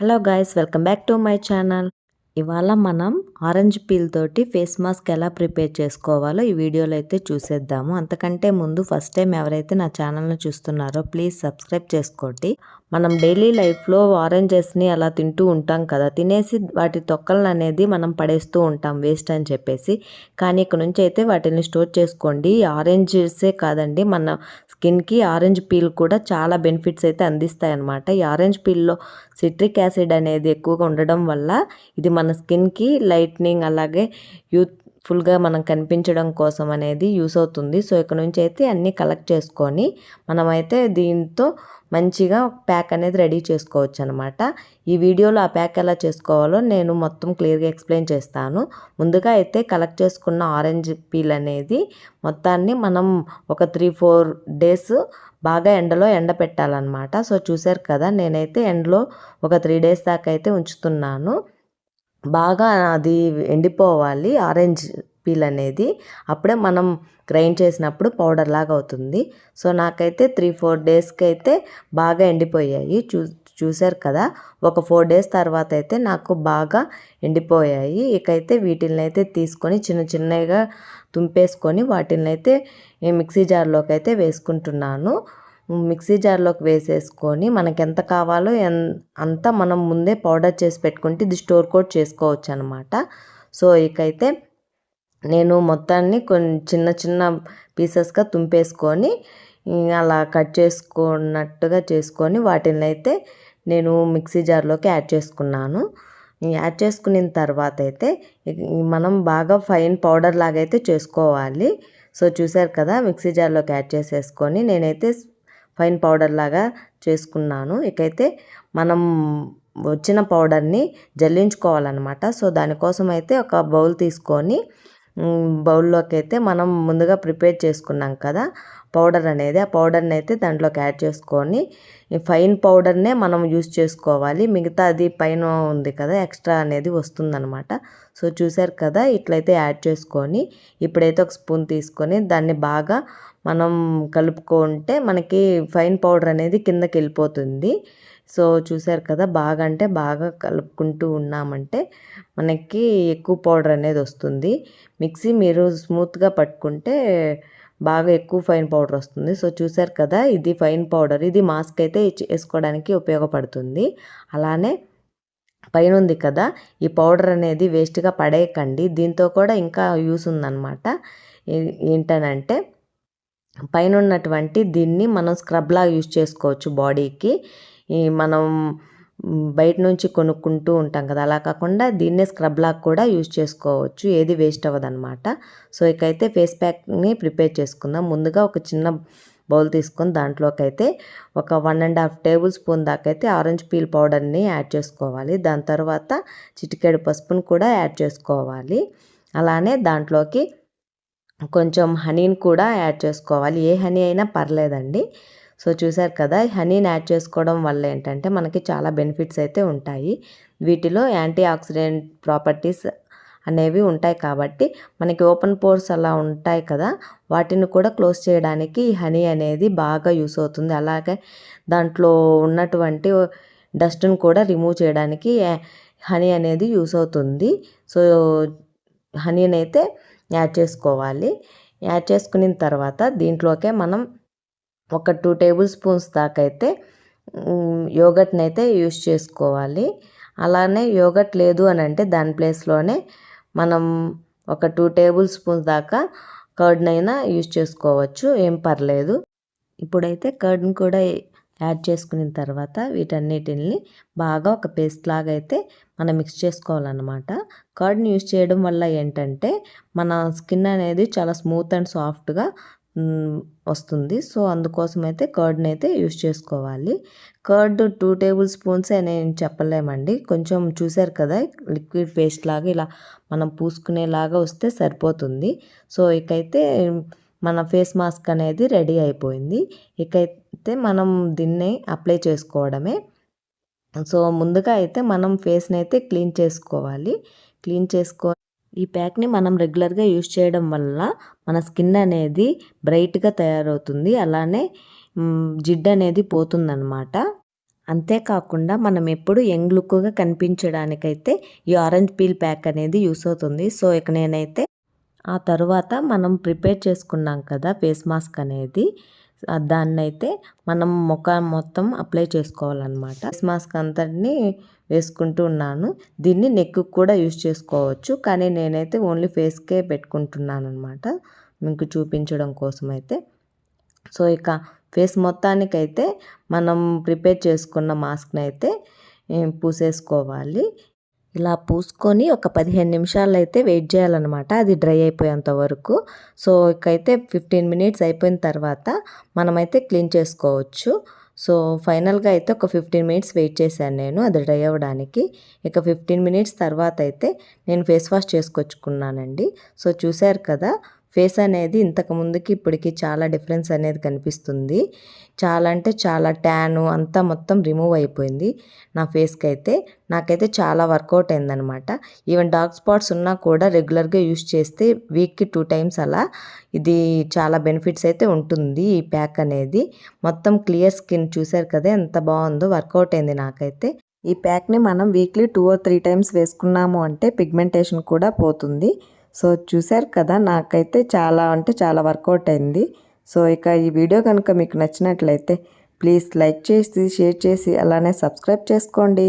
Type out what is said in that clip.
Hello guys, welcome back to my channel. ఇవాళ మనం orange peel తోటి ఫేస్ మాస్క్ ఎలా ప్రిపేర్ చేసుకోవాలో ఈ వీడియోలో అయితే చూసేద్దాము. అంతకంటే ముందు ఫస్ట్ టైం ఎవరైతే నా ఛానల్ని చూస్తున్నారో ప్లీజ్ సబ్స్క్రైబ్ చేసుకోండి. మనం డైలీ లైఫ్లో ఆరెంజెస్ని అలా తింటూ ఉంటాం కదా, తినేసి వాటి తొక్కలను అనేది మనం పడేస్తూ ఉంటాం వేస్ట్ అని చెప్పేసి. కానీ ఇక్కడ నుంచి అయితే వాటిని స్టోర్ చేసుకోండి. ఆరెంజెసే కాదండి, మన స్కిన్కి ఆరెంజ్ పీల్ కూడా చాలా బెనిఫిట్స్ అయితే అందిస్తాయి అన్నమాట. ఈ ఆరెంజ్ పీల్లో సిట్రిక్ యాసిడ్ అనేది ఎక్కువగా ఉండడం వల్ల ఇది మన స్కిన్కి లైట్నింగ్ అలాగే యూత్ఫుల్గా మనం కనిపించడం కోసం అనేది యూస్ అవుతుంది. సో ఇక్కడ నుంచి అయితే అన్నీ కలెక్ట్ చేసుకొని మనమైతే దీంతో మంచిగా ప్యాక్ అనేది రెడీ చేసుకోవచ్చు అనమాట. ఈ వీడియోలో ఆ ప్యాక్ ఎలా చేసుకోవాలో నేను మొత్తం క్లియర్గా ఎక్స్ప్లెయిన్ చేస్తాను. ముందుగా అయితే కలెక్ట్ చేసుకున్న ఆరెంజ్ పీల్ అనేది మొత్తాన్ని మనం ఒక 3-4 డేస్ బాగా ఎండలో ఎండపెట్టాలన్నమాట. సో చూసారు కదా, నేనైతే ఎండలో ఒక 3 డేస్ దాకా అయితే ఉంచుతున్నాను. బాగా అది ఎండిపోవాలి ఆరెంజ్ పీల్ అనేది, అప్పుడే మనం గ్రైండ్ చేసినప్పుడు పౌడర్ లాగా అవుతుంది. సో నాకైతే 3-4 డేస్కి అయితే బాగా ఎండిపోయాయి. చూసారు కదా, ఒక 4 డేస్ తర్వాత అయితే నాకు బాగా ఎండిపోయాయి. ఇకైతే వీటిని అయితే తీసుకొని చిన్న చిన్నగా తుంపేసుకొని వాటిని అయితే మిక్సీ జార్లోకి అయితే వేసుకుంటున్నాను. మిక్సీ జార్లోకి వేసేసుకొని మనకి ఎంత కావాలో అంతా మనం ముందే పౌడర్ చేసి పెట్టుకుంటే ఇది స్టోర్ కూడా చేసుకోవచ్చు అనమాట. సో ఇకైతే నేను మొత్తాన్ని కొన్ని చిన్న చిన్న పీసెస్గా తుంపేసుకొని అలా కట్ చేసుకున్నట్టుగా చేసుకొని వాటిని అయితే నేను మిక్సీ జార్లోకి యాడ్ చేసుకున్నాను. యాడ్ చేసుకున్న తర్వాత అయితే మనం బాగా ఫైన్ పౌడర్ లాగా అయితే చేసుకోవాలి. సో చూసారు కదా, మిక్సీ జార్లోకి యాడ్ చేసేసుకొని నేనైతే ఫైన్ పౌడర్ లాగా చేసుకున్నాను. ఇకైతే మనం వచ్చిన పౌడర్ని జల్లించుకోవాలన్నమాట. సో దానికోసం అయితే ఒక బౌల్ తీసుకొని బౌల్లోకి అయితే మనం ముందుగా ప్రిపేర్ చేసుకున్నాం కదా పౌడర్ అనేది, ఆ పౌడర్ని అయితే దాంట్లోకి యాడ్ చేసుకొని ఫైన్ పౌడర్నే మనం యూస్ చేసుకోవాలి. మిగతా అది పైన ఉంది కదా ఎక్స్ట్రా అనేది వస్తుందన్నమాట. సో చూసారు కదా, ఇట్లయితే యాడ్ చేసుకొని ఇప్పుడైతే ఒక స్పూన్ తీసుకొని దాన్ని బాగా మనం కలుపుకుంటే మనకి ఫైన్ పౌడర్ అనేది కిందకి వెళ్ళిపోతుంది. సో చూసారు కదా, బాగా అంటే బాగా కలుపుకుంటూ ఉన్నామంటే మనకి ఎక్కువ పౌడర్ అనేది వస్తుంది. మిక్సీ మీరు స్మూత్గా పట్టుకుంటే బాగా ఎక్కువ ఫైన్ పౌడర్ వస్తుంది. సో చూసారు కదా, ఇది ఫైన్ పౌడర్, ఇది మాస్క్ అయితే వేసుకోవడానికి ఉపయోగపడుతుంది. అలానే పైన ఉంది కదా ఈ పౌడర్ అనేది వేస్ట్గా పడేయకండి, దీంతో కూడా ఇంకా యూస్ ఉందన్నమాట. ఏంటనంటే పైన ఉన్నటువంటి దీన్ని మనం స్క్రబ్ లాగా యూజ్ చేసుకోవచ్చు బాడీకి. మనం బయట నుంచి కొనుక్కుంటూ ఉంటాం కదా, అలా కాకుండా దీన్నే స్క్రబ్ లాగా కూడా యూజ్ చేసుకోవచ్చు, ఏది వేస్ట్ అవ్వదన్నమాట. సో ఇకైతే ఫేస్ ప్యాక్ని ప్రిపేర్ చేసుకుందాం. ముందుగా ఒక చిన్న బౌల్ తీసుకొని దాంట్లోకి అయితే ఒక 1.5 టేబుల్ స్పూన్ దాకా అయితే ఆరెంజ్ పీల్ పౌడర్ని యాడ్ చేసుకోవాలి. దాని తర్వాత చిటికెడు పసుపును కూడా యాడ్ చేసుకోవాలి. అలానే దాంట్లోకి కొంచెం హనీని కూడా యాడ్ చేసుకోవాలి. ఏ హనీ అయినా పర్లేదండి. సో చూసారు కదా, హనీని యాడ్ చేసుకోవడం వల్ల ఏంటంటే మనకి చాలా బెనిఫిట్స్ అయితే ఉంటాయి. వీటిలో యాంటీ ఆక్సిడెంట్ ప్రాపర్టీస్ అనేవి ఉంటాయి కాబట్టి మనకి ఓపెన్ పోర్స్ అలా ఉంటాయి కదా, వాటిని కూడా క్లోజ్ చేయడానికి ఈ హనీ అనేది బాగా యూస్ అవుతుంది. అలాగే దాంట్లో ఉన్నటువంటి డస్ట్ని కూడా రిమూవ్ చేయడానికి హనీ అనేది యూస్ అవుతుంది. సో హనీని అయితే యాడ్ చేసుకోవాలి. యాడ్ చేసుకున్న తర్వాత దీంట్లోకే మనం ఒక 2 టేబుల్ స్పూన్స్ దాకా అయితే యోగర్ట్ని అయితే యూస్ చేసుకోవాలి. అలానే యోగర్ట్ లేదు అని అంటే దాని ప్లేస్లోనే మనం ఒక 2 టేబుల్ స్పూన్స్ దాకా కర్డ్నైనా యూస్ చేసుకోవచ్చు, ఏం పర్లేదు. ఇప్పుడైతే కర్డ్ని కూడా యాడ్ చేసుకున్న తర్వాత వీటన్నిటిని బాగా ఒక పేస్ట్ లాగా అయితే మనం మిక్స్ చేసుకోవాలన్నమాట. కర్డ్ని యూస్ చేయడం వల్ల ఏంటంటే మన స్కిన్ అనేది చాలా స్మూత్ అండ్ సాఫ్ట్గా వస్తుంది. సో అందుకోసం అయితే కర్డ్ని అయితే యూస్ చేసుకోవాలి. కర్డ్ 2 టేబుల్ స్పూన్స్ అని చెప్పలేమండి, కొంచెం చూసారు కదా లిక్విడ్ పేస్ట్ లాగా ఇలా మనం పూసుకునేలాగా వస్తే సరిపోతుంది. సో ఇకైతే మన ఫేస్ మాస్క్ అనేది రెడీ అయిపోయింది. ఇకైతే మనం దీన్ని అప్లై చేసుకోవడమే. సో ముందుగా అయితే మనం ఫేస్ని అయితే క్లీన్ చేసుకోవాలి. ఈ ప్యాక్ని మనం రెగ్యులర్గా యూస్ చేయడం వల్ల మన స్కిన్ అనేది బ్రైట్గా తయారవుతుంది. అలానే జిడ్డు అనేది పోతుందన్నమాట. అంతేకాకుండా మనం ఎప్పుడు యంగ్ లుక్గా కనిపించడానికైతే ఈ ఆరెంజ్ పీల్ ప్యాక్ అనేది యూస్ అవుతుంది. సో ఇక నేనైతే ఆ తరువాత మనం ప్రిపేర్ చేసుకున్నాం కదా ఫేస్ మాస్క్ అనేది, దాన్నైతే మనం ముఖం మొత్తం అప్లై చేసుకోవాలన్నమాట. ఫేస్ మాస్క్ అంతటిని వేసుకుంటూ ఉన్నాను. దీన్ని నెక్కు కూడా యూస్ చేసుకోవచ్చు, కానీ నేనైతే ఓన్లీ ఫేస్కే పెట్టుకుంటున్నాను అనమాట, మీకు చూపించడం కోసం అయితే. సో ఇక ఫేస్ మొత్తానికైతే మనం ప్రిపేర్ చేసుకున్న మాస్క్ని అయితే పూసేసుకోవాలి. ఇలా పూసుకొని ఒక 15 నిమిషాలు అయితే వెయిట్ చేయాలన్నమాట, అది డ్రై అయిపోయేంత వరకు. సో ఇకైతే 15 మినిట్స్ అయిపోయిన తర్వాత మనమైతే క్లీన్ చేసుకోవచ్చు. సో ఫైనల్గా అయితే ఒక 15 మినిట్స్ వెయిట్ చేశాను నేను అది డ్రై అవ్వడానికి. ఇక 15 మినిట్స్ తర్వాత అయితే నేను ఫేస్ వాష్ చేసుకొచ్చుకున్నానండి. సో చూశారు కదా, ఫేస్ అనేది ఇంతకు ముందుకి ఇప్పటికి చాలా డిఫరెన్స్ అనేది కనిపిస్తుంది. చాలా అంటే చాలా ట్యాను అంతా మొత్తం రిమూవ్ అయిపోయింది నా ఫేస్కి అయితే. నాకైతే చాలా వర్కౌట్ అయిందనమాట. ఈవెన్ డార్క్ స్పాట్స్ ఉన్నా కూడా రెగ్యులర్గా యూస్ చేస్తే వీక్కి 2 టైమ్స్ అలా ఇది చాలా బెనిఫిట్స్ అయితే ఉంటుంది ఈ ప్యాక్ అనేది. మొత్తం క్లియర్ స్కిన్ చూశారు కదా ఎంత బాగుందో, వర్కౌట్ అయింది నాకైతే. ఈ ప్యాక్ని మనం వీక్లీ 2 or 3 టైమ్స్ వేసుకున్నాము అంటే పిగ్మెంటేషన్ కూడా పోతుంది. సో చూశారు కదా, నాకైతే చాలా అంటే చాలా వర్కౌట్ అయింది. సో ఇక ఈ వీడియో కనుక మీకు నచ్చినట్లయితే ప్లీజ్ లైక్ చేసి, షేర్ చేసి, అలానే సబ్స్క్రైబ్ చేసుకోండి.